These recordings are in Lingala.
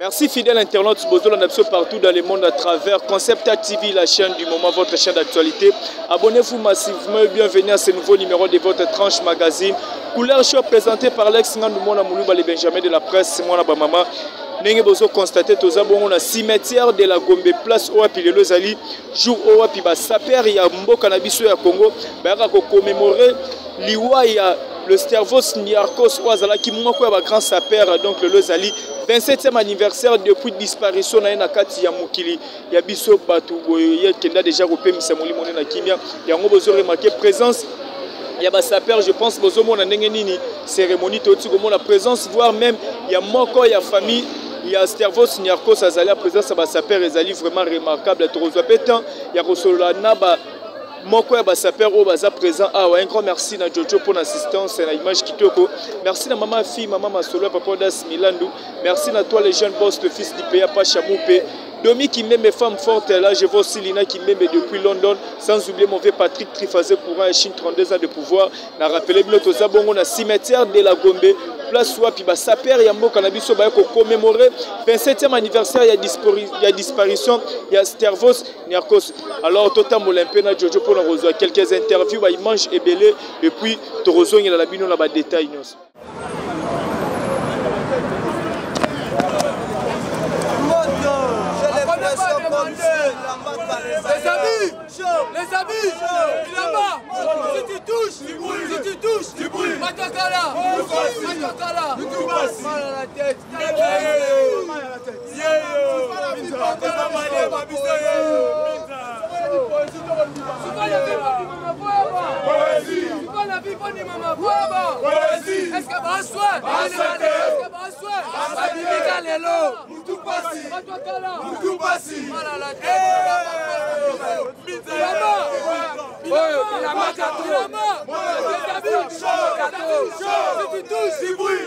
Merci fidèle internaute partout dans le monde à travers Concept TV, la chaîne du moment, votre chaîne d'actualité. Abonnez-vous massivement et bienvenue à ce nouveau numéro de votre tranche magazine. Couleur show présenté par l'ex-Ngandou Moulouba, les Benjamin de la presse, moi la maman. Nenge bozo constaté toza bongo na cimetière de la Gombe place oapi lelo zali jour oapi ba saper ya mboka na biso ya Congo ba ko commémorer liwa ya le Stervos Niarchos oazala ki moko ya ba grand saper donc lelo zali 27e anniversaire depuis disparition na kati ya mokili ya biso batu boye kenda déjà kopemisa molimo na kimia yango bozo remarquer présence il y a saper, je pense bozo mona ndenge nini cérémonie toti ko mona présence voire même il y a moko ya famille. Il y a Stervos Niarchos Azali à présence de Saper Ezali vraiment remarquable. Il y a Rossola Naba Moko ya Saper au baza présent. Ah ouais, un grand merci à Jojo pour l'assistance et l'image Kitoko. Merci à maman fille, maman Masolo, papa Das Milandou. Merci à toi les jeunes boss, le fils d'Ipea Pachamoupé. Domi qui m'aime, femme forte là, je vois aussi Lina qui m'aime depuis London, sans oublier mon vieux Patrick Trifazé courant et Chine 32 ans de pouvoir. N'a rappelé Biloto Zabongo na cimetière de la Gombe, place Wapi ba Saper Yambo Canabiso ba ko commémorer 27e anniversaire il y a disparition, il y a Stervos Niarchos. Alors Totam Olympe na Jojo pour nous rejoindre quelques interviews, ba Imange et Belé et puis Torozo il a la bino na ba détail nous. Les amis, il est là-bas. Si tu touches, tu brûles. Matakala, mal à la tête. Est-ce que Brassois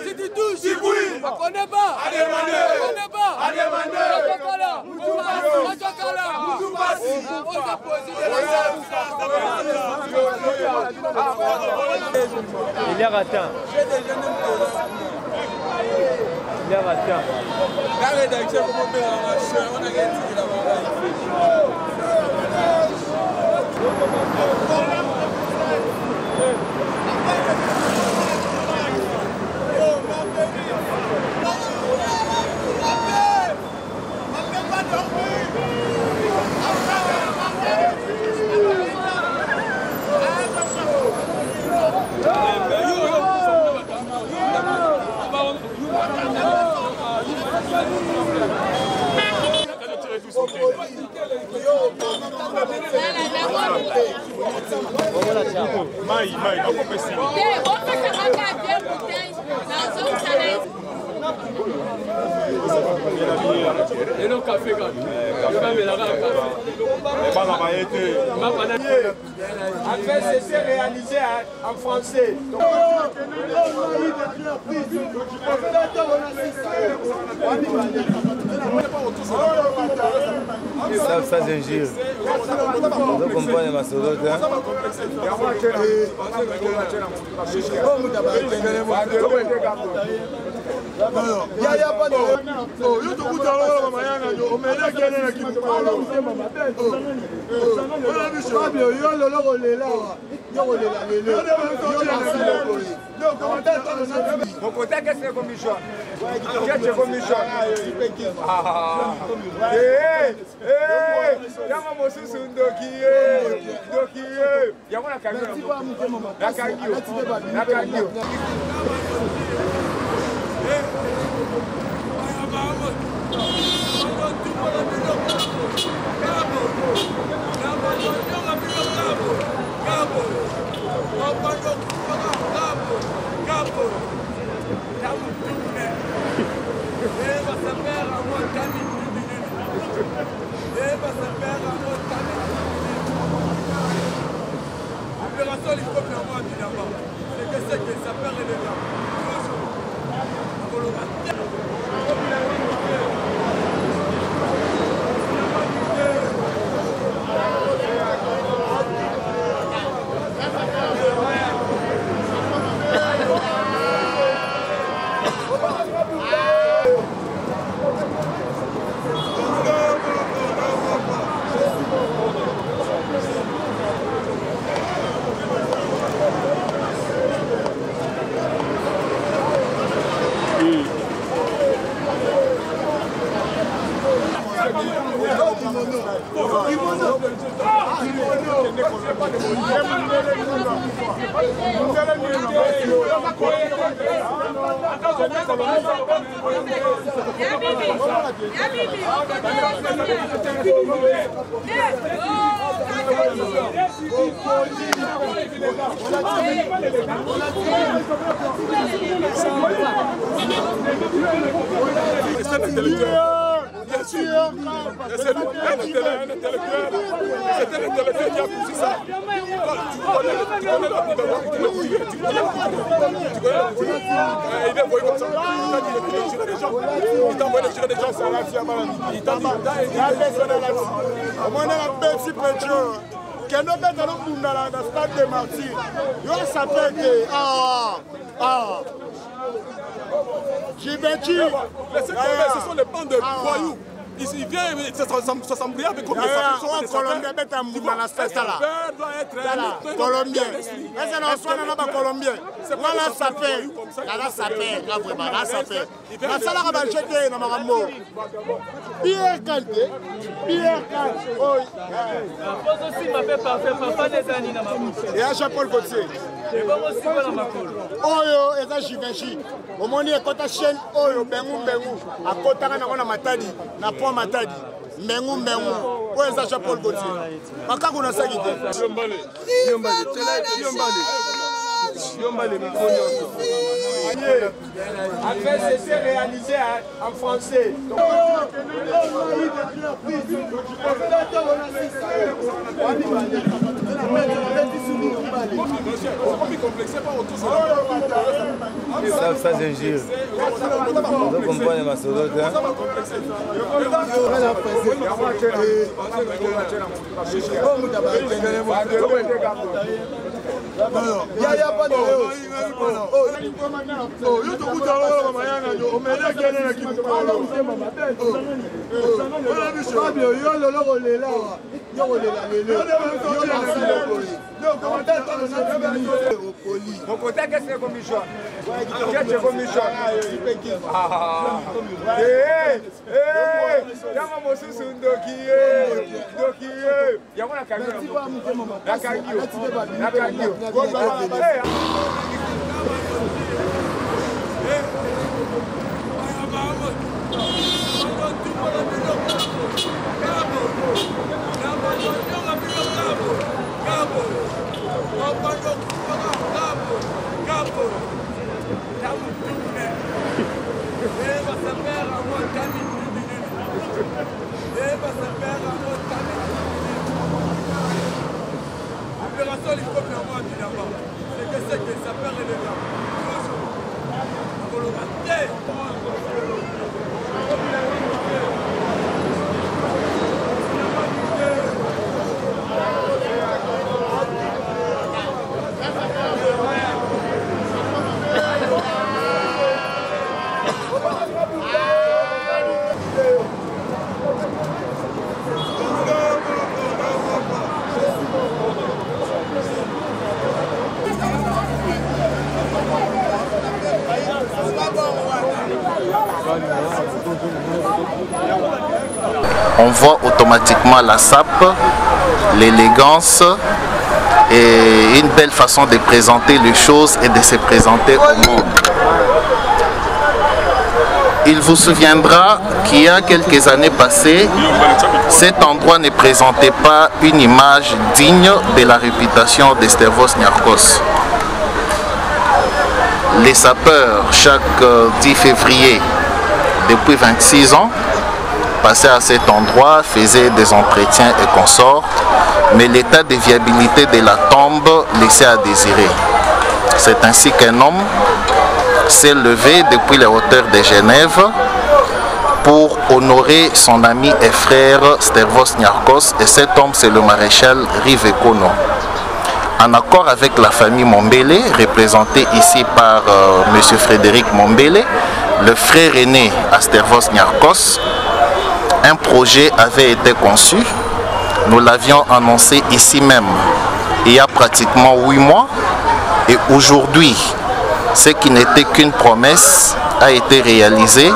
si tu touches, on connaît pas. Il est ratant. Il est ratant. La rédaction, on a gagné En fait, c'était réalisé en français. Ça c'est gire. Vous comprenez ma solo, Il n'y a pas de... Mon côté, qu'est-ce que c'est commission? Qu'est-ce que commission? Opération, il faut bien voir, c'est que ça perd les gens. C'est l'intellectuel qui a poussé ça. Tu connais il est envoyé comme ça. Il t'a envoyé tirer des gens. Il t'a dit au moins on a un petit peu de choses. Quand on met dans le stade de Martyrs, il s'appelle ce sont les bandes de voyous. Il vient s'assembler avec combien de Colombien doit être Colombien. Colombien. C'est pas là ça fait. Là ça fait. Là vraiment là ça fait. Là ça là va jeter dans ma maman. Pierre Kanté. Pierre Kanté. Pose aussi m'a fait parfait papa des années dans ma bouche. Et à Jean-Paul Gauthier. Et bon aussi pas dans ma colle. Oyo eza Givenchy. Omoni ekota chaîne oyo bengu akotanga na matadi na po matadi mengu oyo eza Jean-Paul Gauthier makako na saki te Yombale après c'est réalisé en français. Ça c'est injure. Vous comprenez ma solote. Il n'y a pas de mon côté, qu'est-ce que commission? Qu'est-ce que commission? On voit automatiquement la sape, l'élégance et une belle façon de présenter les choses et de se présenter au monde. Il vous souviendra qu'il y a quelques années passées, cet endroit ne présentait pas une image digne de la réputation de Stervos Niarchos. Les sapeurs, chaque 10 février, depuis 26 ans, passaient à cet endroit, faisaient des entretiens et consorts, mais l'état de viabilité de la tombe laissait à désirer. C'est ainsi qu'un homme s'est levé depuis les hauteurs de Genève pour honorer son ami et frère Stervos Niarchos, et cet homme c'est le maréchal Rivekono. En accord avec la famille Mombele, représentée ici par M. Frédéric Mombele, le frère aîné à Stervos Niarchos, un projet avait été conçu. Nous l'avions annoncé ici même il y a pratiquement 8 mois, et aujourd'hui, ce qui n'était qu'une promesse a été réalisé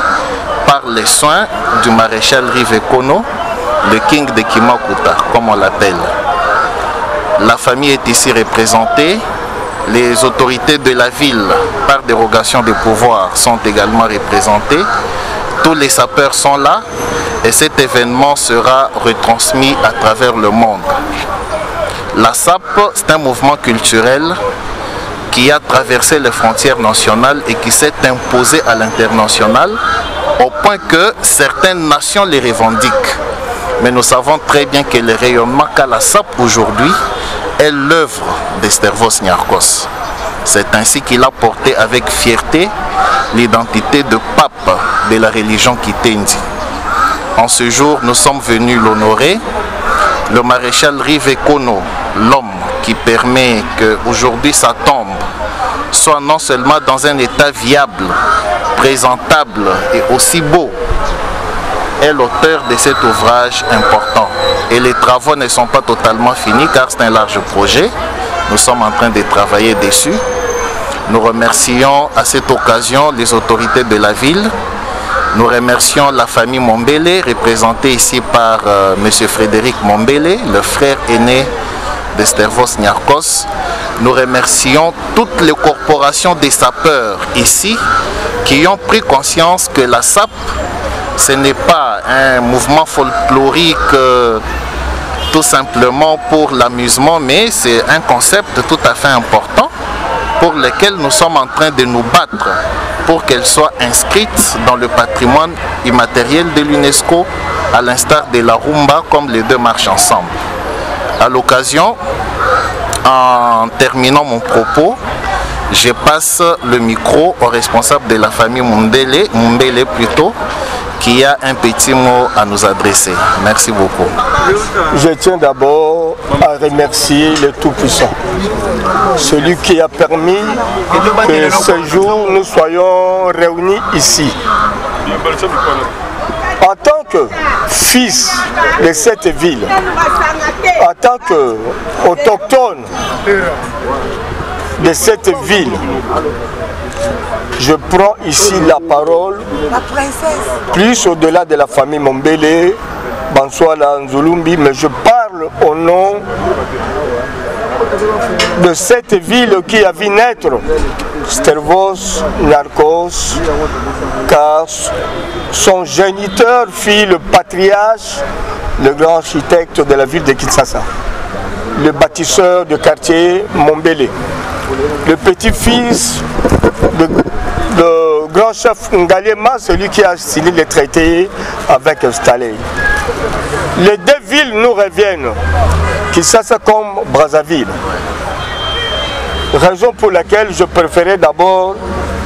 par les soins du maréchal Rivekono, le King de Kimakuta, comme on l'appelle. La famille est ici représentée. Les autorités de la ville, par dérogation des pouvoirs, sont également représentées. Tous les sapeurs sont là et cet événement sera retransmis à travers le monde. La SAP, c'est un mouvement culturel qui a traversé les frontières nationales et qui s'est imposé à l'international au point que certaines nations les revendiquent. Mais nous savons très bien que le rayonnement qu'a la SAP aujourd'hui est l'œuvre d'Estervos Niarchos. C'est ainsi qu'il a porté avec fierté l'identité de pape de la religion Kitendi. En ce jour, nous sommes venus l'honorer. Le maréchal Rive Kono, l'homme qui permet qu'aujourd'hui sa tombe soit non seulement dans un état viable, présentable et aussi beau, est l'auteur de cet ouvrage important. Et les travaux ne sont pas totalement finis car c'est un large projet. Nous sommes en train de travailler dessus. Nous remercions à cette occasion les autorités de la ville. Nous remercions la famille Mombele, représentée ici par M. Frédéric Mombele, le frère aîné d'Estervos Niarchos. Nous remercions toutes les corporations des sapeurs ici qui ont pris conscience que la SAP, ce n'est pas un mouvement folklorique tout simplement pour l'amusement, mais c'est un concept tout à fait important pour lequel nous sommes en train de nous battre pour qu'elle soit inscrite dans le patrimoine immatériel de l'UNESCO, à l'instar de la rumba, comme les deux marchent ensemble. À l'occasion, en terminant mon propos, je passe le micro au responsable de la famille Mombele plutôt, qui a un petit mot à nous adresser. Merci beaucoup. Je tiens d'abord à remercier le Tout-Puissant, celui qui a permis que ce jour nous soyons réunis ici. En tant que fils de cette ville, en tant qu'autochtone de cette ville, je prends ici la parole, plus au-delà de la famille Mombele, Banswala Nzulumbi, mais je parle au nom de cette ville qui a vu naître Estervos Niarchos, car son géniteur fut le patriarche, le grand architecte de la ville de Kinshasa, le bâtisseur de quartier Mombele, le petit-fils de grand chef Ngalema, celui qui a signé les traités avec Staley. Les deux villes nous reviennent, Kinshasa comme Brazzaville. Raison pour laquelle je préférais d'abord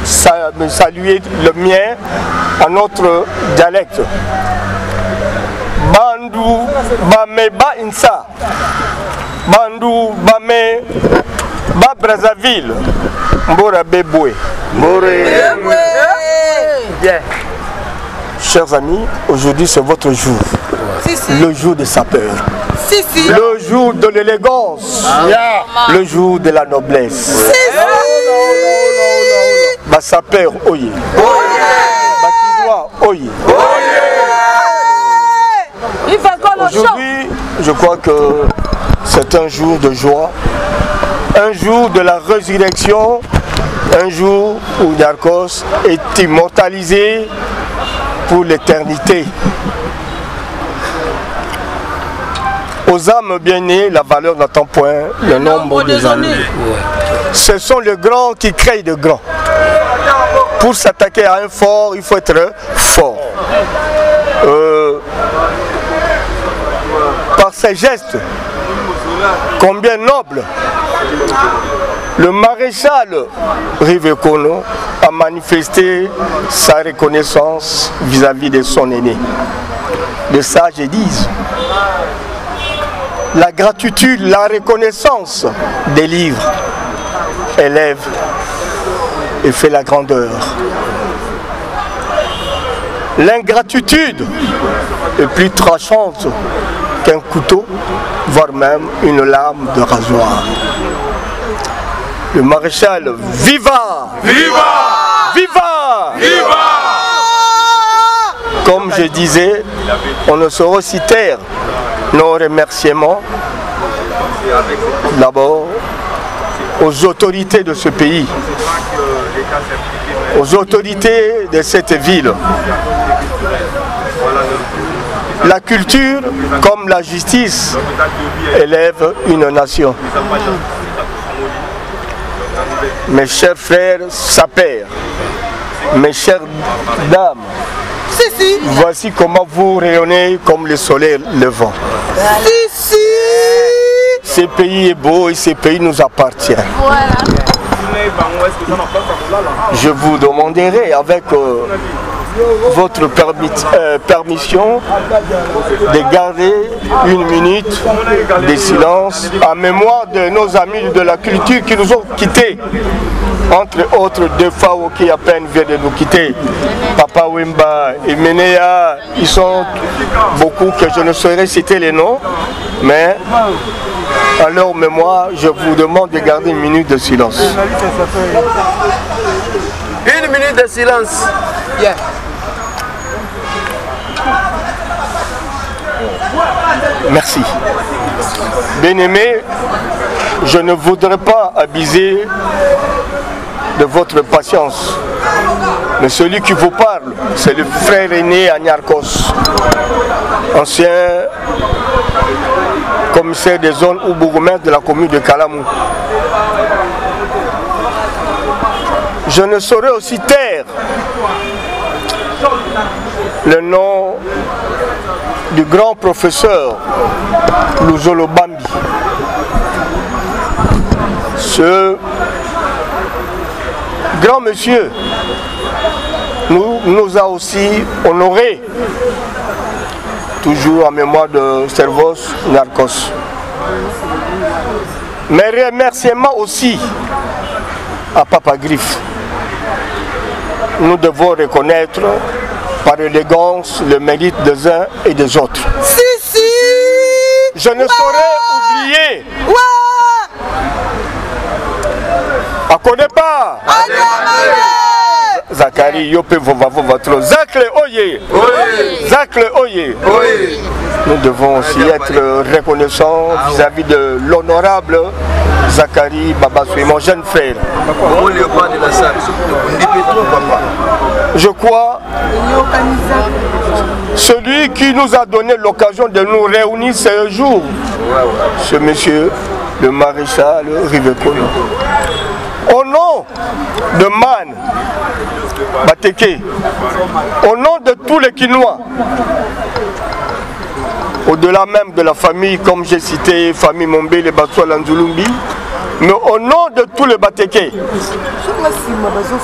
saluer le mien en notre dialecte. Bandou Bame Ba Insa, Bandou Bame Ba Brazzaville, Mbora Beboué. Bien. Chers amis, aujourd'hui c'est votre jour, le jour des sapeurs, le jour de l'élégance, le jour de la noblesse. Ba sapeur oye, ba kinois oye. Aujourd'hui, je crois que c'est un jour de joie, un jour de la résurrection, un jour où Niarchos est immortalisé pour l'éternité. Aux âmes bien-nées, la valeur n'attend point le nombre des années. Ce sont les grands qui créent de grands. Pour s'attaquer à un fort, il faut être fort. Par ses gestes, combien nobles, le maréchal Rive Kono a manifesté sa reconnaissance vis-à-vis de son aîné. Les sages disent, la gratitude, la reconnaissance délivre, élève et fait la grandeur. L'ingratitude est plus tranchante qu'un couteau, voire même une lame de rasoir. Le maréchal, viva! Viva! Viva! Viva! Comme je disais, on ne saurait aussi taire nos remerciements d'abord aux autorités de ce pays, aux autorités de cette ville. La culture, comme la justice, élève une nation. Mes chers frères, sapeurs, mes chères dames, voici comment vous rayonnez comme le soleil levant. Ce pays est beau et ce pays nous appartient. Je vous demanderai avec votre permission de garder une minute de silence en mémoire de nos amis de la culture qui nous ont quittés. Entre autres, deux Fao qui à peine viennent de nous quitter. Papa Wimba et Menea, ils sont beaucoup que je ne saurais citer les noms, mais à leur mémoire, je vous demande de garder une minute de silence. Une minute de silence. Yeah. Merci. Bien-aimés, je ne voudrais pas abuser de votre patience. Mais celui qui vous parle, c'est le frère aîné Agnarkos, ancien commissaire des zones ou bourgmestre de la commune de Kalamou. Je ne saurais aussi taire le nom du grand professeur Luzolo Bambi. Ce grand monsieur nous a aussi honorés, toujours en mémoire de Servos Narcos. Mes remerciements aussi à Papa Griffe. Nous devons reconnaître par élégance le mérite des uns et des autres. Je ne saurais oublier. À connaît pas. Zachary, Yopé, votre Zacle Oye. Zacle Oye. Nous devons aussi être reconnaissants vis-à-vis de l'honorable Zachary Babasoui, mon jeune frère. Je crois celui qui nous a donné l'occasion de nous réunir ce jour, ce monsieur, le maréchal Rivekono. Au nom de Man Bateke, au nom de tous les Kinois, au-delà même de la famille, comme j'ai cité, famille Mombe, les Batsouala Nzulumbi, mais au nom de tous les Bateke,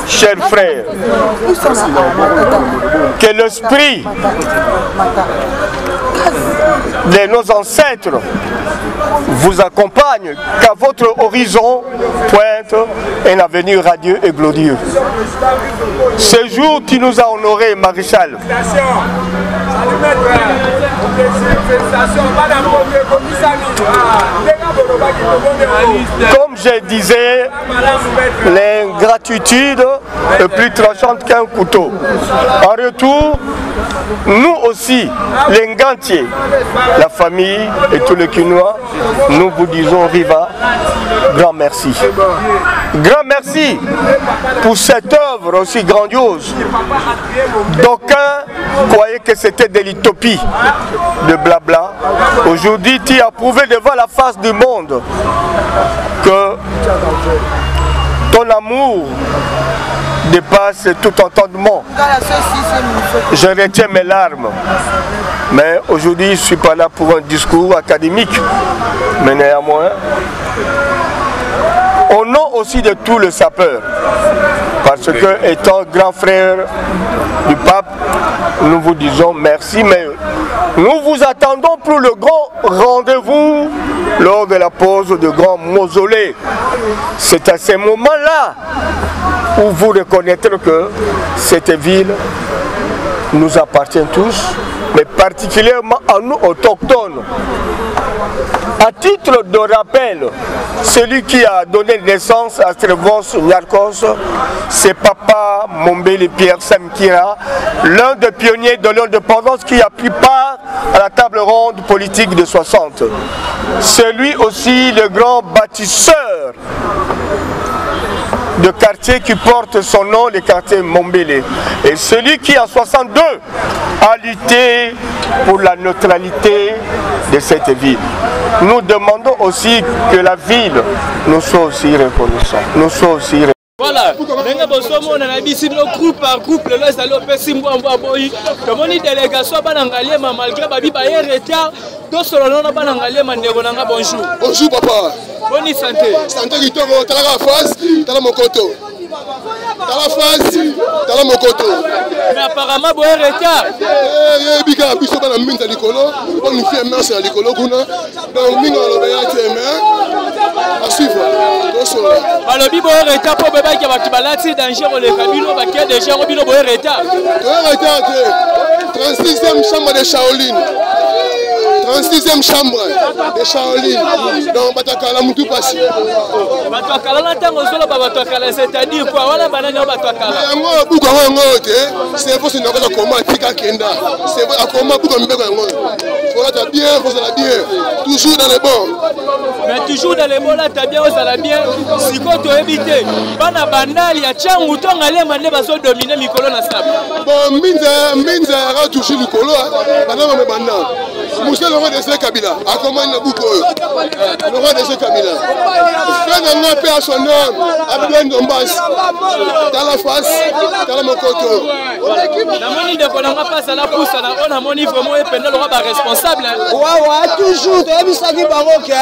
chers frères, que l'esprit de nos ancêtres vous accompagne, qu'à votre horizon pointe un avenir radieux et glorieux. Ce jour qui nous a honorés, maréchal, comme je disais, l'ingratitude est plus tranchante qu'un couteau. En retour, nous aussi, les Ngantiers, la famille et tous les Kinois, nous vous disons Riva, grand merci. Grand merci pour cette œuvre aussi grandiose. D'aucuns croyaient que c'était de l'utopie, de blabla. Aujourd'hui, tu as prouvé devant la face du monde que ton amour dépasse tout entendement. Je retiens mes larmes. Mais aujourd'hui, je ne suis pas là pour un discours académique. Mais néanmoins, au nom aussi de tous les sapeurs, parce que étant grand frère du pape, nous vous disons merci, mais nous vous attendons pour le grand rendez-vous lors de la pose de grand mausolée. C'est à ces moments-là où vous reconnaîtrez que cette ville nous appartient tous, mais particulièrement à nous autochtones. À titre de rappel, celui qui a donné naissance à Strevos Niarchos, c'est Papa Mombele Pierre Samkira, l'un des pionniers de l'indépendance qui a pris part à la table ronde politique de 60. C'est lui aussi le grand bâtisseur de quartier qui porte son nom, le quartier Mombele. Et celui qui en 62 a lutté pour la neutralité de cette ville. Nous demandons aussi que la ville nous soit aussi reconnaissante. Nous soit aussi reconnaissante. Voilà, on a dit groupe par groupe, le reste de Pessimbo en Boy, comme on dit délégation, malgré Babi Bayer retard, tout selon nous, bonjour. Bonjour papa. Bonne santé. Santé qui tombe, t'as la face, t'as la mokoto. T'as la face, t'as la mokoto. Mais apparemment, vous êtes retard. Bika, biso bana minta likolo, on nous fait marche à likolo kuna. Donc minga lo baya teme. À suivre. Alors bibo retard pour bébé qui va te balader danger au cabino, va qu'il déjà au bino retard. Retard. 36e chambre de Shaolin. 36e chambre de Shaolin. Donc batakala mutu passi. Batakala na tango solo batakala, c'est-à-dire quoi? Voilà banane batakala. Ngo buka ngo te. C'est pour se n'avoir comment tika kenda. C'est à comment buka mbeka ngo. Faut la bien, faut la bien. Toujours dans les bons. Mais toujours dans les bons là, t'as bien, ça la bien. Si quoi tu éviter, bana banal ya changu tonga les mané baso dominer mikolo na sable. Bon minza ra toujours mikolo, bana me banda. Monsieur le roi de ce Kabila, à comment il a beaucoup. Le roi de ce Kabila. Fait un paix à son homme, à plein d'ombas. Dans la face, dans la mokoto. La monnaie de Konanga passe à la pousse, on a mon niveau, moi, et pendant le roi responsable. Ouais, toujours, tu as vu ça qui baroque,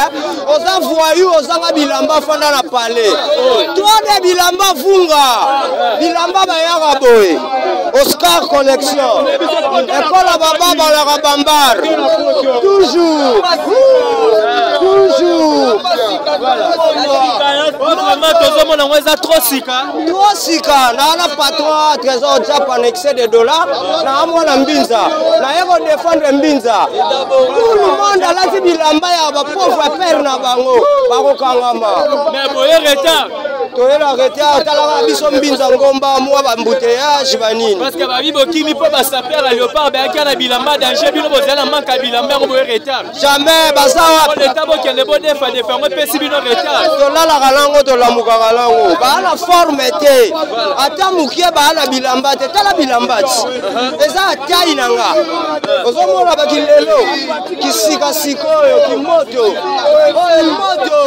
on a voyou, on a bilamba fana la palais. Toi, des bilamba funga, bilamba bayara boy. Oscar Collection. École à Baba Balara Bambar. Toujours. Toujours. Trop sika. Na patron trésor Jap annexé des dollars. Na amona Mbinza. Na yeko défendre Mbinza. Tout le monde a la bilamba ya ba pauvre père na bango. Bako kangama. Mais boye retard. Toyela retard tala biso Mbinza ngomba mwa ba embouteillage banini. Parce que babi bokimi po ba saper la léopard ba kana bilamba danger bino bozala manka bilamba ngo boye retard. Jamais basawa. On est tabo kende bo defa defa ngo pesi bino retard. Tolala kalango tolamuka kalango. Ba la forme te. Ata mukie ba la bilamba te tala bilamba ti. Eza tayi nanga. Ozomona ba kilelo kisika sikoyo kimoto. Oh moto.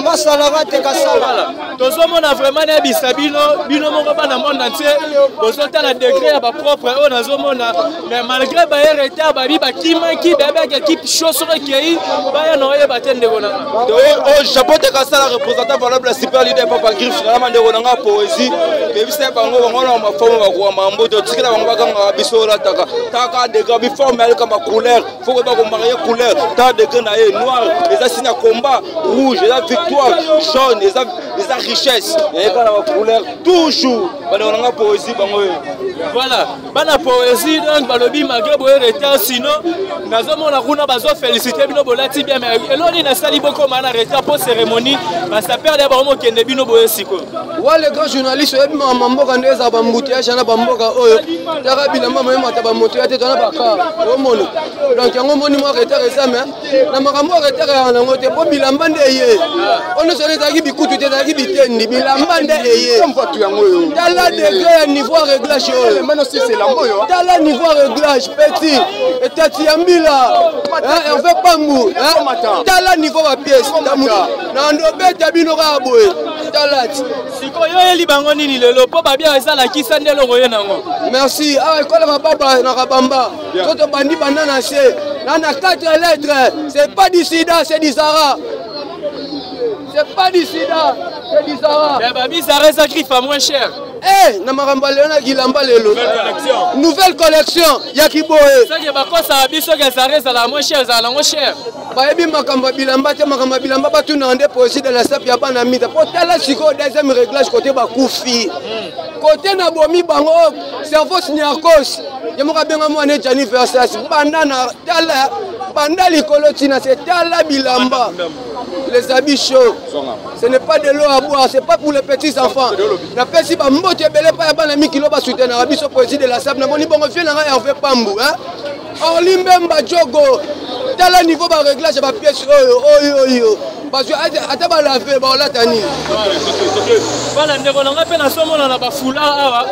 Masala te kasala. Tozomona vraiment na bisabino bino moko ba na monde entier. Bozota na degré ya ba propre on azomona mais malgré ba retard ba bi ba kima ki bébé qui chaussure qui ba ya no ye batende kona. Oh chapeau te kasala représentant valable la super leader papa Griff na mande kona nga poésie. Bebisa bango bango na ma forme ba kwa mambo to tikela bango ba kanga biso la taka degré bi forme elle comme couleur faut que ba ko marier couleur ta degré na ye noir les a signé combat rouge les a victoire jaune les a richesse et quand la couleur toujours on a poésie voilà bana poésie donc balobi malgré boye retard sinon nazomona kuna bazo féliciter bino bolati bien mais eloni na sali boko mana retard pour cérémonie ba sa perdre ba mo kende bino boye siko wa les grands journalistes et mamboka ndeza ba mbutiage na ba mboka oyo taka bilamba même ata ba motiate to na ba ka o mono donc yango moni mo retard ça mais na makambo retard na ngote po bilamba ndeye on ne sait pas qui bikutu te ta ki bitendi bilamba ndeye tala degré niveau réglage maintenant c'est l'amboyo tala niveau réglage petit et tati ambila on fait pas mou tala niveau ba pièce na ndo beta bino ka boye tala siko yo eli bango nini lelo po ba bia eza la kisande lo ngoye nango merci ah école ba baba na kabamba soto bandi banana c'est na 4 lettres c'est pas du sida c'est du Zara. C'est pas du sida, c'est du Zara. Mais Babi, ça reste à griffe à moins cher. Eh, na makambo lelo na Gilamba lelo. Nouvelle collection ya Kiboye. Ça que bakosa biso que ça reste la moins cher, ça la moins cher. Bayebi makambo bilamba te makambo bilamba ba tuna ndé poésie de la sap ya bana mita. Potala siko deuxième réglage côté ba kufi. Côté na bomi bango cerveau Niakos. Yamoka benga mo ane Jani Versace. Banana tala banda likolo tina c'est tala bilamba. Les habits chauds. Ce n'est pas de l'eau à boire, c'est pas pour les petits enfants. Na pesi ba mbote belé pa ya bana mi kilo ba soutenir na biso poésie de la sap na boni bongo fie na Hervé Pambou, hein. Orli Mbemba Jogo. Dans le niveau de réglage, je vais pièce. Parce que à ta laver, là, Tani. Voilà, on a peine à ce moment, on a pas foulard.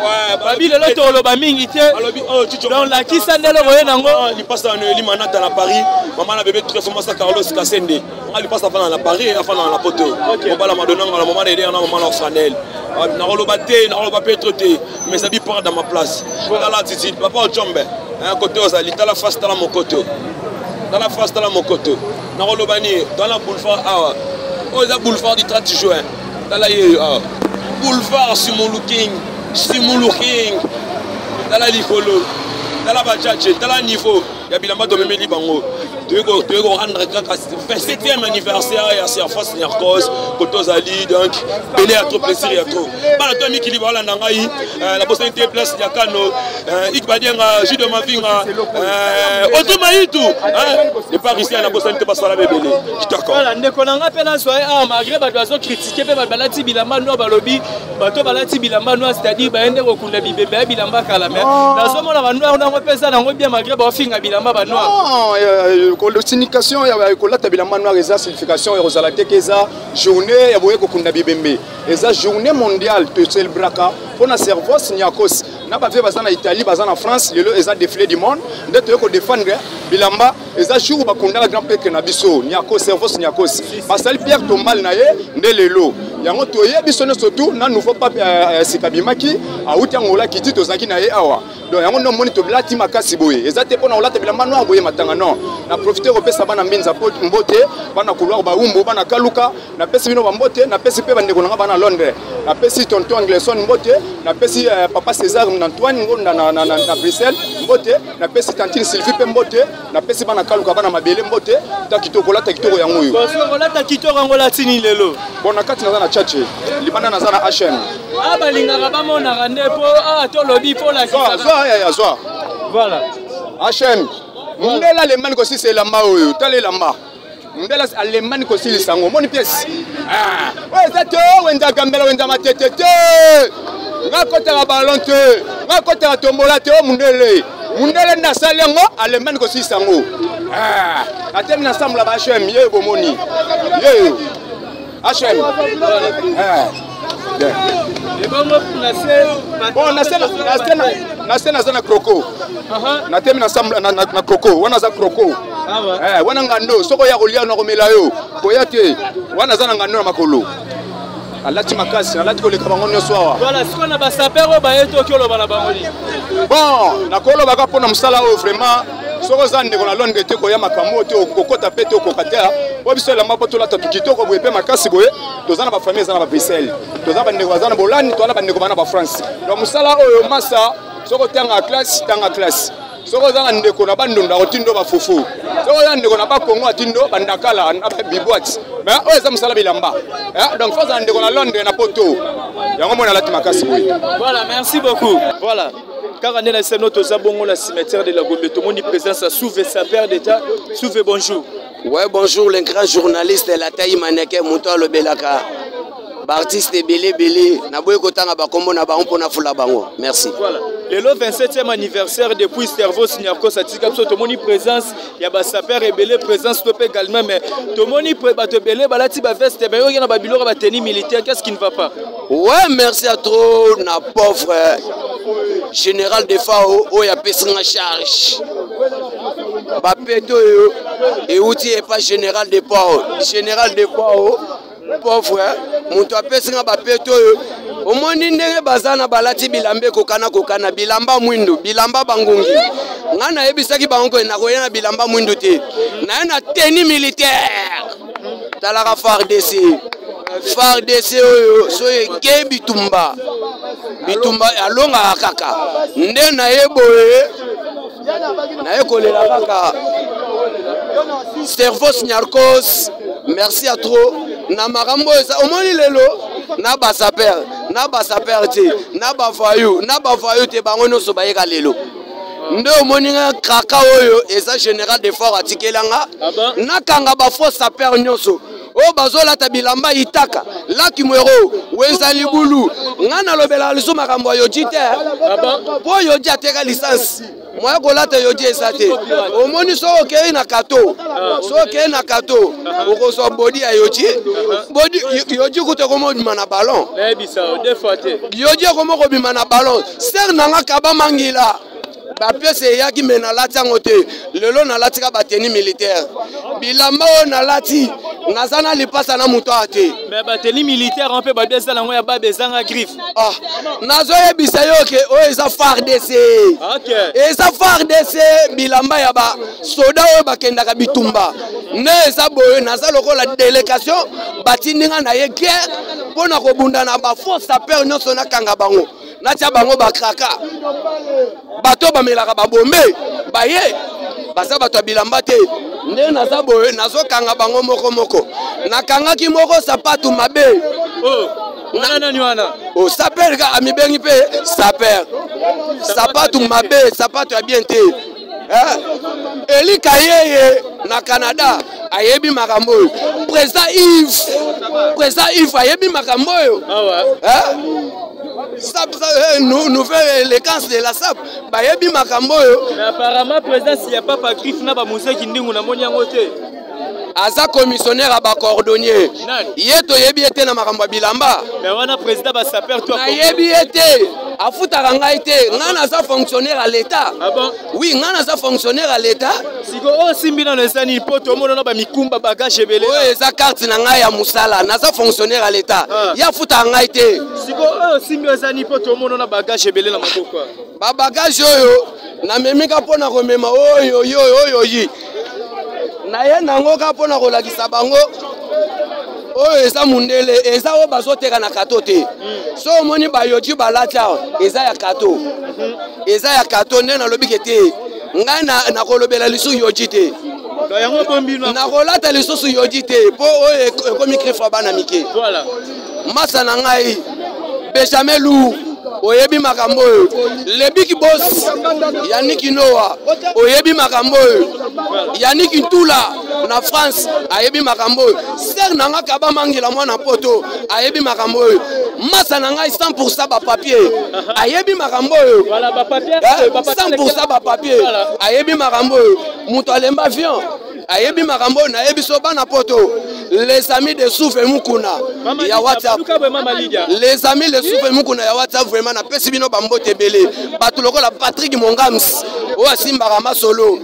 Babi, le lot, le baming, donc la qui s'en est le il passe à Limana dans Paris. Maman a bébé très fort, Carlos Cassende. Il passe à Paris, à la poteau. On va la Madonna, la maman est là, on va Chanel. On a le batté, on va pas être traité. Mais ça dit pas dans ma place. Dans la titi, papa au Tchombe. Un côté aux alliés, dans la face, dans mon côté. Dans la face, dans mon côté. Dans le bani, dans la boulevard, au boulevard du 30 juin. Dans la boulevard Simoulouking, dans la Licolo, dans la Bajadje, dans la niveau. Il y a Bilamba de Mémeli Bango. Tu veux rendre 27e anniversaire et à Serfos Niarkos, Kotos Ali, donc, Belé a trop plaisir, il y a trop. Par la tomi qui libère la Nangaï, la possibilité place Yakano, Ikbadienga, Jude Mavinga, Otomaïtou, les Parisiens, la possibilité passe à la Bébélé. Voilà, ne connaissons pas la soirée, malgré les oiseaux critiqués, Balati Bilamba Noa Balobi, Bato Balati Bilamba Noa, c'est-à-dire Baende Rokunda Bibé, Bilamba Kalamé. Dans ce moment-là, on a repéré ça, on a bien malgré Bafinga Bilamba Banoa. La signification ya kola tabilamba noir eza signification ya rozalate keza journée ya boye kokunda bibembe eza journée mondiale de célébraka pona Servos Niakos na ba baza na Italie baza na France lelo eza défilé du monde ndeto yoko défendre bilamba eza jour bakunda la grand pèque na biso Niakos Servos Niakos basali Pierre Tombal na ye nde lelo yango toye biso ne surtout na nouveau pape Sikabimaki auti ngola kiti tozaki na ye awa donc yango no moni to blati makasi boye ezate pona olata bilamba noir boye matanga non na profiter opesa bana mbinza mbote bana couloir ba umbo bana kaluka na pesi bino ba mbote na pesi pe bandeko na bana Londres na pesi tonton Angleson mbote na pesi papa César Antoine ngonda na Bruxelles mbote na pesi tantine Sylvie pe mbote na pesi bana kaluka bana mabele mbote ta kitoko lata kitoko yango yo parce lata kitoko ngola tini lelo bona kati na na chache libanda na na HM abalingaka bamona rande po to lobi po la Zwa. Voilà. HM. Mundela Allemagne aussi c'est lamba oyo. Tale lamba. Mundela Allemagne aussi les sango. Moni pièce. Ah. Ouais, ça te wenda gambela wenda matete te. Nga kota la ballon te. Nga kota la tombola te mundele. Mundele na salengo Allemagne aussi sango. Ah. Atem na ensemble la HM ye bomoni. Ye. HM. Ah. Bon, na zana kroko. Na temi na samla na kroko. Wana za kroko. Wana ngando soko ya kolia na komela yo. Koyate. Wana zana ngando na makolo. Alati makasi, alati ko le kabango nyo swa. Voilà, ce qu'on a ba sapero ba eto kyolo bana bangoli. Bon, na kolo baka pona msala o vraiment. Soko zande ko na Londres te ko ya makambo te kokota pete ko kokata. Bo biso la mapoto la tatu kitoko boye pe makasi boye. Tozana ba famille zana ba Bruxelles. Tozana ba ndeko zana Bolani, tozana ba ndeko bana ba France. Donc msala oyo massa soko tanga classe. Soko zana ndeko na bandunda otindo ba fufu. Soko zana ndeko na ba Kongo atindo bandakala na ba bibwat. Mais oyo za msala bilamba. Donc faut zana ndeko na Londres na poto. Yango mona lati makasi boye. Voilà, merci beaucoup. Voilà. Car on est dans notre zabongo la cimetière de la Gombe. Tout le monde est présent, ça s'ouvre sa père d'État. S'ouvre bonjour. Ouais, bonjour, le grand journaliste la taille maneke Mouto le Belaka. Artiste Belé. Na boye kotanga ba kombo na ba on na fula bango. Merci. Voilà. Le 27e anniversaire depuis Servos Niarkos Atika tout le monde est présence, il y a ba saper et Belé présence top également mais tout le monde est bato Belé balati ba veste ba yo na ba biloko ba tenue militaire, qu'est-ce qui ne va pas? Ouais, merci à trop na pauvre général de FAO o ya pesinga charge. Ba peto yo et outil est pas général de FAO. Général de FAO pauvre mutu apesinga ba peto yo. Omoni ndenge bazana balati bilambe kokana bilamba mwindu bilamba bangungi ngana yebisaki bango na koyena bilamba mwindu te na tenue militaire talaka FARDC FARDC soye ke bitumba alonga kaka nde na yeboye na yekolela kaka Servos Nyarkos merci à trop na makambo eza omoni lelo na basaper te na bavayu te bango nyonso bayeka lelo nde omoni nga kraka oyo eza général de fort atikelanga nakanga bafo saper nyonso oyo bazolata bilamba itaka laki mwero wenza libulu nga nalobela liso makambo ya yoji te mpo yoji ateka lisansi moya kolata yoji eza te omoni so okei na kato okozwa bodi ya yoji yoji kuta komo bima na ballon yoji komo kobima na ballon ser nanga kaba mangila bapiese eyaki me nalati yango te lelo nalatika bateni militaire bilamba oyo nalati naza na lipasa na moto a te mais bateni militaire mpe babesa nango ya babezanga griffe nazoyebisa yo ke oyo eza FARDC eza FARDC bilamba ya basoda oyo bakendaka bitumba nde eza boye naza lokola délégation batindinga na ye guerre mpo na kobunda na bafo saper nyonso nakanga bango natia bango bakraka bato bamelaka babombe baye baza bato ya bilamba te nde naza boye nazokanga bango moko nakangaki moko sapatu mabe saper ka amibengi mpe saper sapatu mabe sapatu ya bien te elika yeye na Canada ayebi makambo oyo président Yves ayebi makambo oyo nouvelle élégance de la SAP bayebi makambo oyo mais apparemment président s'il y a pas griffe na ba museki ndingu na moni yango te aza commissionnaire à cordonnier ye toyebi ete na makambo ya bilamba mais wana président ba saper toi nayebi ete afutaka ngai te nga naza fonctionnaire à l'état oui nga naza fonctionnaire à l'état siko oyo simbi nano eza nini mpo tomona na bamikumba bagage ebele oyo eza carte na ngai ya mosala naza fonctionnaire à l'état ye afutaka ngai te siko oyo simbi eza nini mpo tomona na bagage ebele na maboko babagage oyo namemika mpo na komema oyoyi naye nango ka mpona kolakisa bango oyo eza mundele eza oyo bazoteka na kato te so omoni bayoji balati awa eza ya kato nde nalobi ke te ngai nakolobela lisusu yoji te nakolata lisusu yoji te mpo oyo ekomi krifra bana mike masa na ngai Benjamin Lou oyebi makambo oyo le big boss Yannick Noah oyebi makambo oyo Yannick Ntula na France ayebi makambo oyo ser nanga kaba mangila mwana poto ayebi makambo oyo masa nanga 100% ba papier ayebi makambo oyo 100% ba papier ayebi makambo oyo muto alemba avion ayebi makambo oyo nayebi so bana poto les amis de Souffle Mukuna ya WhatsApp les amis de Souffle Mukuna ya WhatsApp vraiment na pesi bino bambote belé bato lokola Patrick Mongams o asimbaka masolo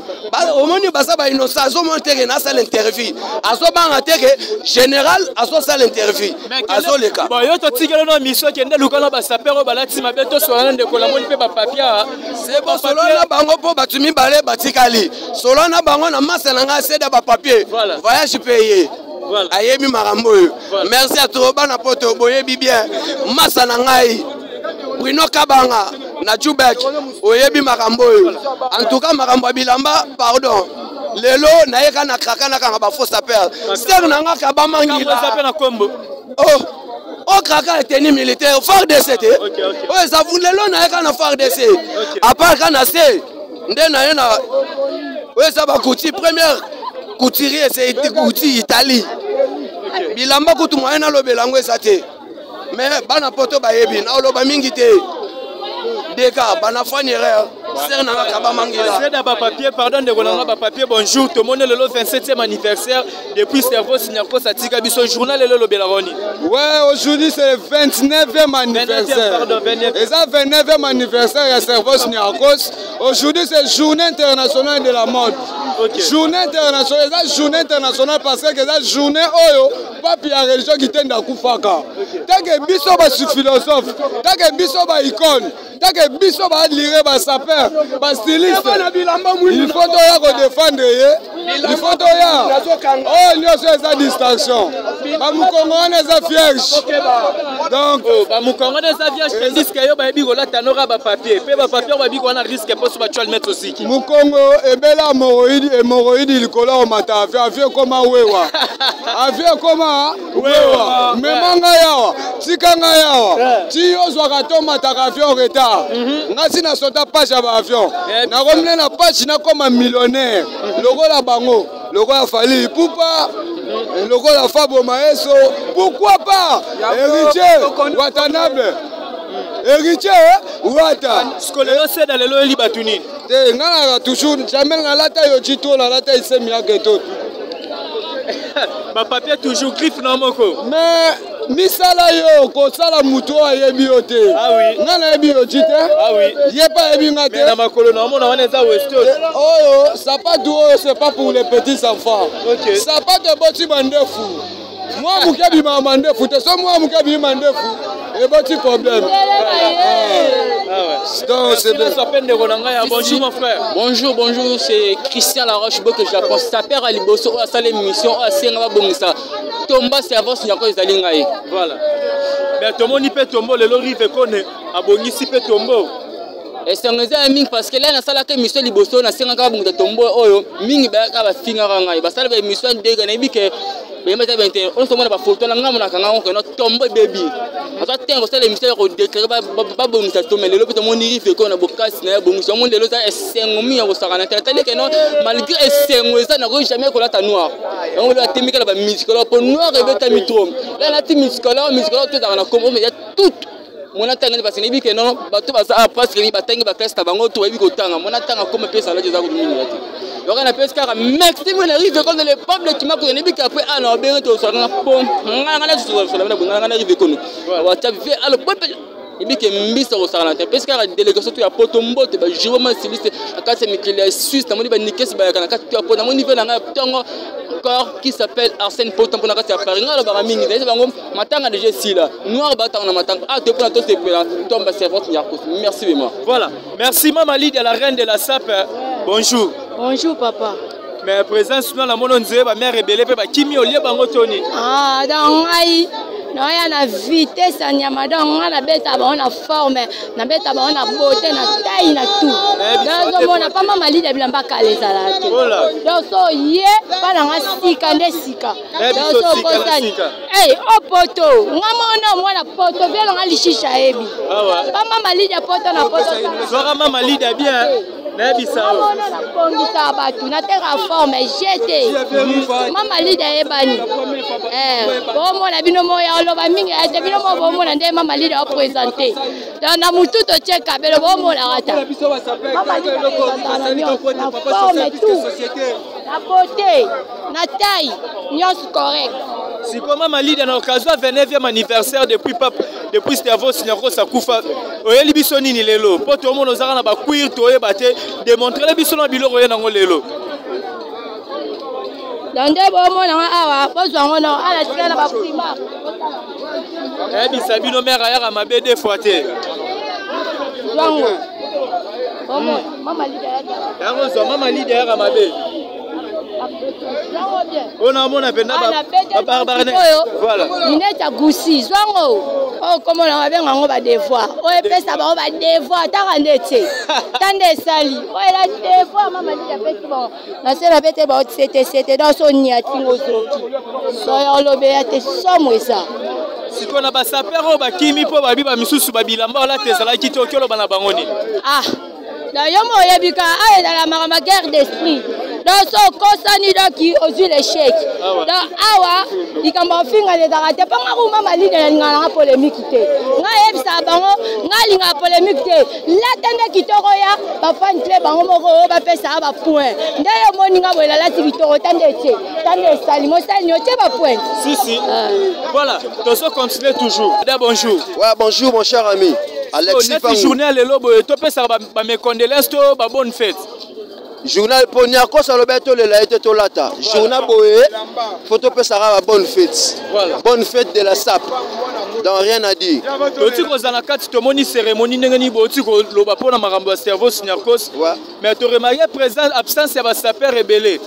omoni basa ba innocent azo monter na salle interview azo banga teke général azo salle interview azo leka bon yo to tikelo no mission kende lukana ba sapero balati mabeto so wana ndeko la moni pe ba papier c'est bon solo na bango po batumi balé batikali solo na bango na masa na nga seda ba papier voyage payé ayebi makambo oyo merci à toi bana poto boyebi bien masa na ngai Bruno Kabanga na Jubek oyebi makambo oyo en tout cas makambo bilamba pardon lelo naeka na kraka na kanga ba faux saper ser nanga kaba mangila na kombo o kraka eteni militaire FARDC te o ça vous lelo naeka na FARDC à part kana se nde na yena o ça ba kuti première couturier c'est Gucci Italie bilamba kutu moyena lobelango esate mais bana poto bayebi na oloba mingi te deka bana fanire ser na kaba mangila c'est d'aba papier pardon de kolanga ba papier bonjour tout monde le 27e anniversaire depuis Servos Nyarkos atika biso journal le lobelaroni ouais aujourd'hui c'est le 29e anniversaire et ça 29e anniversaire à Servos Nyarkos aujourd'hui c'est journée internationale de la mode journée internationale eza journée internationale parce que eza journée oyo papi ya religion qui tenda kufaka take biso ba philosophe take biso ba icône tant que biso va lire ba sapeur ba styliste il faut toya ko défendre il faut toya oh nyonso eza distraction ba mukongo wana eza vierge donc ba mukongo eza vierge tandis que yo ba yebi ko lata nora ba papier pe ba papier ba bi ko na risque pour ba tual mettre aussi mukongo ebela hémorroïde likolo o mata avion koma wewa avion koma wewa memanga yawa tikanga yawa ti ozwaka to mataka avion retard ngasi na sota page ya ba avion na komne na page na koma millionnaire lokola bango lokola Fali Ipupa lokola Fabo Maeso pourquoi pas héritier Watanabe héritier Wata skolelo c'est dans le loli batuni te ngana toujours jamais ngalata yo chito la lata isemi yake to ba papier toujours griffe na moko mais misala yo ko sala muto ayebi yo te ngana yebi yo chite yepa yebi ngate na makolo na mona wana za westo oyo sapato oyo c'est pas pour les petits enfants sapato boti bandefu moi mukebi mama ndefu te so moi mukebi mandefu et boti problème donc c'est bien ça peine de konanga bonjour mon frère bonjour c'est Christian Laroche que Japon saper à liboso à salle émission à senga ba bongisa tomba service nyako ezali ngai voilà mais tout monde peut tomber le rive connaît abongisi peut tomber et c'est un ming parce que là na sala que mission liboso na senga ka bongisa tombo oyo mingi ba ka ba finga ngai ba sala ba mission de ga na bike on se montre pas photo là ngam na kanga on tombe baby ata tengo ça l'émission ko déclarer ba bongisa tombe le lopeto mon rive ko na bokasi na bongisa mon lelo ça esengomi ya ko sakana tele que non malgré esengo ça na ko jamais ko la ta noir on va temika la ba musique pour noir et beta mitrom là la ti musique tout dans la comme mais il y a tout mon atanga parce que que non bato ba ça parce que ni batangi ba classe bango to yebi ko tanga mon atanga comme pesa la jeza ko dumini yati donc on a pesé car maximum arrive quand le peuple qui m'a connu bi qu'après ah non bien to so na pom ngana so la ngana arrive kono wa ta vie alors peuple et bien que mbisa ko sala te pesé car délégation to ya potombo te ba jouer ma siliste akase mikile suisse na moni ba nikesi ba kana kati to na moni niveau na tongo corps qui s'appelle Arsène Poton pour na kati ya Paris ngala ba mingi des bango matanga de Jessi là noir batanga na matanga ah te pour to c'est tombe servante nyako merci vraiment voilà merci maman Lydia la reine de la SAP bonjour bonjour papa mais présence na la mono nzé ba mère rebelle pe ba kimi olie bango toni ah dans ngai non ya na vitesse ya nyama donc nga na beta ba na forme na beta ba na beauté na taille na tout donc mona pas mama Lydia bilamba kale sala te donc so ye pa na nga sika nde sika donc so ko sani o poto nga mona poto bien nga lishisha ebi pa mama Lydia poto na poto so mama Lydia bien na bisa o na bongisa batu na terra forme jeté mama Lydia ebani bon mona bino moya loba mingi ate bino mo bo mona nde mama Lydia o présenter dans na mutu to cheka belo bo mona rata mama Lydia na forme tout na beauté na taille nyos correct si comment mama Lydia na occasion 29e anniversaire depuis Stavos Nyako Sakufa oyeli biso nini lelo po to mona ozaka na ba queer to yebate démontrer le biso na biloko ye nango lelo dande bo mona awa bozwango na ala tika na ba prima bisa bino mère ayaka mabe des fois te zwango mama Lydia yango zo mama Lydia ayaka mabe on a mon appel voilà ineta gusi zwango oh comment on va bien on va devoir oh pesa ba on va devoir ta ndete tande sali oh la devoir mama Lydia pesi bon na sera bete ba c'était dans son niatingo so yo lobe ya te somwe ça si qu'on a ba sapero ba kimi po ba biba misusu ba bilamba ola tezala kito kyolo bana bangoni ah da yomo yebika ay dans la marama guerre d'esprit donc so kosani doki ozu l'échec donc awa ikamba finga les arrêter pas nga mama Lydia ngana polémique te nga yebisa bango nga linga polémique te la tende kitoko ya ba fan club bango moko ba pesa ba point ndayo moninga bola la kitoko tande sali mo sali nyote ba point si voilà donc so continue toujours bonjour ouais bonjour mon cher ami Alexis Fangou journal le lobo to pesa ba mes condoléances to ba bonne fête journal pour Nyako Salobeto le laïté tolata journal boé photo pesara bonne fête voilà bonne fête de la SAP Donc rien à dire. Tu as la carte, tu as une cérémonie, tu as une cerveau, mais tu as remarqué présent absence de sapeur rebelle.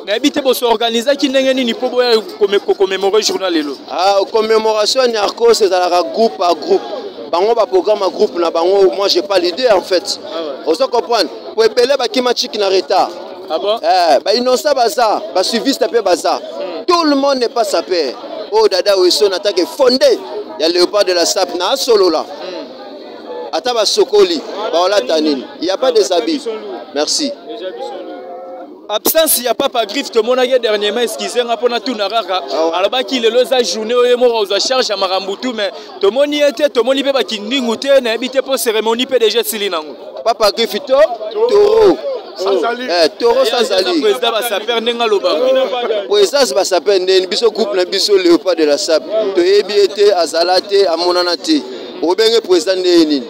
Tu as organisé qui n'est pas commémorer le journal. Ah, commémoration Narcos, c'est groupe par groupe. Bango ba programme groupe na bango, moi j'ai pas l'idée en fait. On se comprend. Pour épeler ba kimachiki na retard. Ah bon? Ba innocent baza, ba suivi tapé baza. Tout le monde n'est pas sapé. Oh dada Wesso n'attaque fondé. Il y a le léopard de la SAP na solo là. Ataba Sokoli, ba ola tanine. Il y a pas de habits. Merci. Absence, il n'y a pas de griffe, tout le monde a dernièrement excusé, on a tout naraka. Alors qu'il est là, journée, on a charge à Marambutu, mais tout le monde y était, tout le monde y était, qui n'y n'a habité pour cérémonie PDG Silinango. Papa Griffe, Toro. Toro sans ali. Le président va s'appeler Nengaloba. Le président va s'appeler Nenbiso groupe Nabiso Léopard de la SAP. Toyebiete, Azalate, Amonanate. Obenge président nini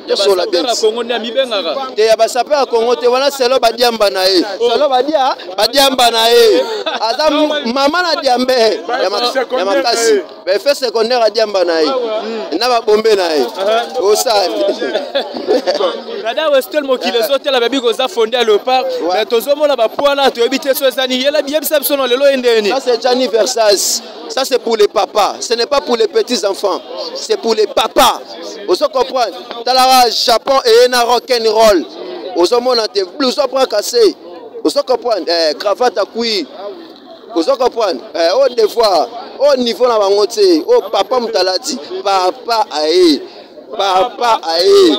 ya sola bien Congo na mibengaka te ya basape ya Congo te wana selo badiamba na ye selo badiamba na ye aza mama na diambe ya makasi ba fait secondaire a diamba na ye na ba bombe na ye osa Dada Westel mokile zote la babi goza fondé à Léopard mais tozomona ba poala to ebite so ezani yela biebisa biso lelo endeni. Ça c'est anniversaire. Ça c'est pour les papas, ce n'est pas pour les petits enfants, c'est pour les papas. Vous comprenez? Talara Japon et un rock'n'roll. Vous avez blouson pour casser. Vous comprenez? Cravate à cuir. Vous comprenez? Au devoir, au niveau de la bangote, au papa Moutalati, papa aïe. Papa aïe,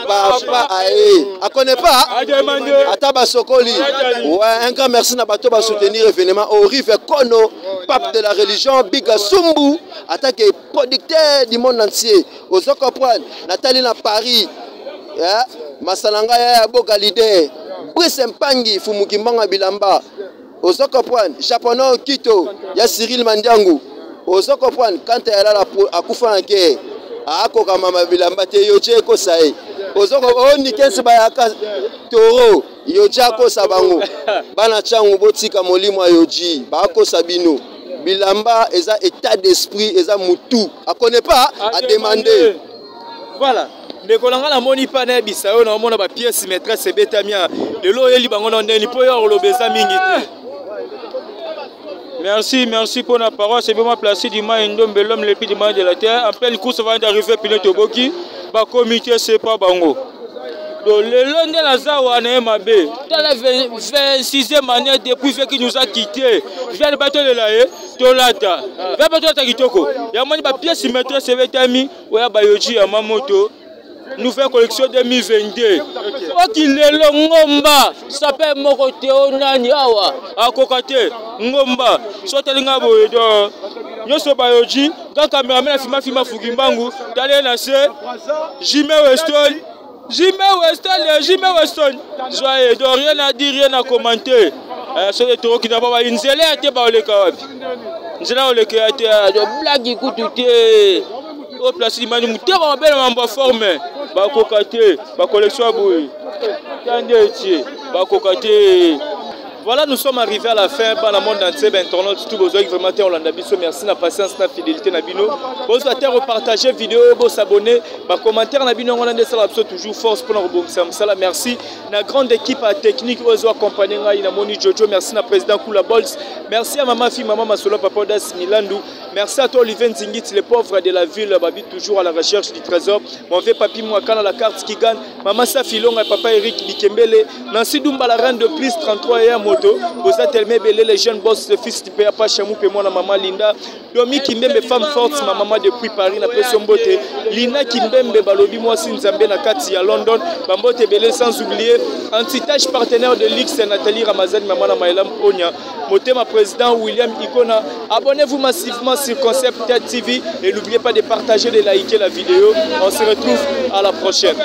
papa aïe. A connaît pas? Ataba Sokoli. Ouais, un grand merci na bato ba soutenir événement au Rive Kono, pape de la religion Biga Sumbu, attaque producteur du monde entier. Vous comprenez? Nathalie na Paris. Masalanga ya Bogalide. Brice Mpangi Fumukimbanga Bilamba. Vous comprenez? Japonais Kito, ya Cyril Mandiangu. Vous comprenez? Quand elle a la akufa na guerre. Ako kama mabilamba te yoje ko sai ozoko oni kense bayaka Toro yoje ko sabango bana changu botika molimo yoji ba ko sabino bilamba eza état d'esprit eza mutu akone pas à demander voilà mais kolanga la moni pa na bisayo na mona ba pièce maîtresse betamia lelo yeli bango na ndeni po yo lobeza mingi. Merci pour la parole. C'est vraiment placé du Maïndom, l'homme le plus du de la terre. En pleine course, avant d'arriver à Pilotoboki, le comité, c'est pas Bango. Donc, le long de la Zawa, on est mabé. Dans la 26e année, depuis qu'il nous a quittés, je viens de bateau de la haie, Tolata. Je viens de bateau de Kitoko. Il y a une pièce maîtresse, c'est Vetami, ou à Bayoji, à Mamoto. Nouvelle collection 2022. Ok, le ngomba, ça peut mokote onani awa, à kokate, ngomba, sotelinga boedo. Nyoso bayoji, quand caméraman a filmé Fugimbangu, d'aller nasser, Jimmy Weston, joyeux, donc rien à dire, rien à commenter. Sur les taureaux qui n'ont pas une zélé à te baoler kawabi. Nzela oleke à te blague écoute au place d'Imani Mouter en belle en forme. Ba kokate, ba collection boui. Ba kokate. Voilà, nous sommes arrivés à la fin. Dans le monde entier, internaute, tout besoin vraiment te Hollanda biso. Merci la patience, la fidélité Nabino. Vous allez repartager vidéo, vous s'abonner, ba commentaire Nabino Hollanda ça toujours force pour nous rebondir. Merci la grande équipe technique aux accompagnés na Moni Jojo. Merci la président Kula Bols. Merci à maman fille maman Masolo Papa Das Milandu. Merci à toi Olivier Nzingit, les pauvres de la ville, Babi toujours à la recherche du trésor. Mon vieux papi Mouakana la carte qui gagne. Maman Safilong et papa Eric Bikembele. Nancy Dumba la reine de plus 33 et à moto. Vous êtes tellement belé les jeunes boss, le fils du père Pachamou et moi la maman Linda. Domi Kimbembe femme forte, ma maman depuis Paris na pression beauté. Lina Kimbembe balobi moi Sinzambe na Kati à London. Bambote belé sans oublier. Antitage partenaire de l'X Nathalie Ramazan, maman la Maïlam Onya. Moté ma président William Ikona. Abonnez-vous massivement sur Concept TV et n'oubliez pas de partager et de liker la vidéo. On se retrouve à la prochaine.